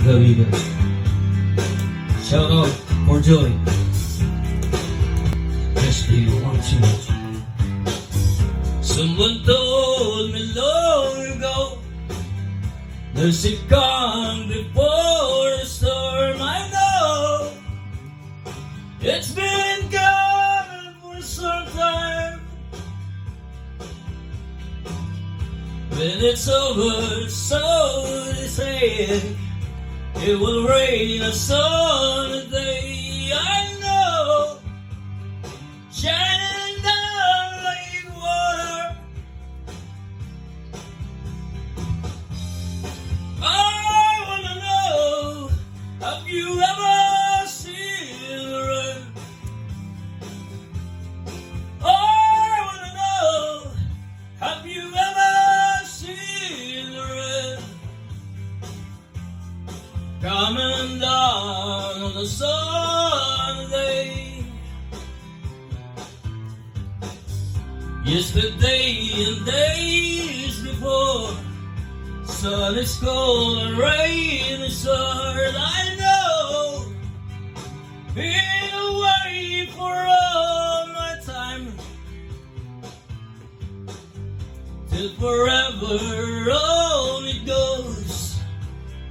Love you guys. Shout out for Joey. Yes, do you want to? Someone told me long ago there's a calm before the storm. I know it's been coming for some time. When it's over, so they say, it will rain a sunny day. I know, shining down like water. I wanna know, have you ever seen the rain? I wanna know, have you ever seen the rain? Coming down on a Sunday. Yesterday and days before, sun is cold and rain is hard. I know, been away for all my time, till forever on it goes,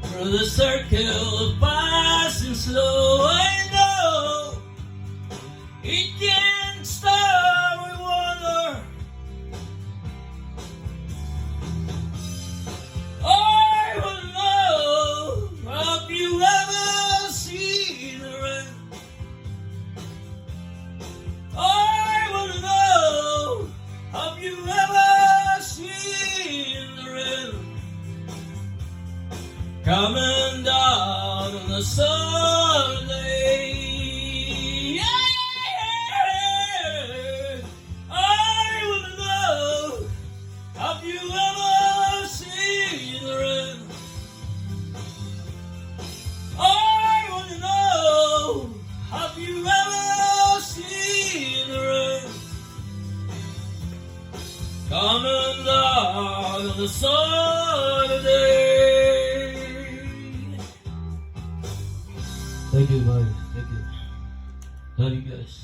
through the circle of passing slow. I know, it can't stop, I wonder. I wanna know, have you ever seen the rain? I wanna know, have you ever seen the rain? Coming down on a Sunday. Yeah. I wanna know, have you ever seen the rain? I wanna know, have you ever seen the rain? Coming down on a Sunday. Thank you, buddy. Thank you. Love you guys.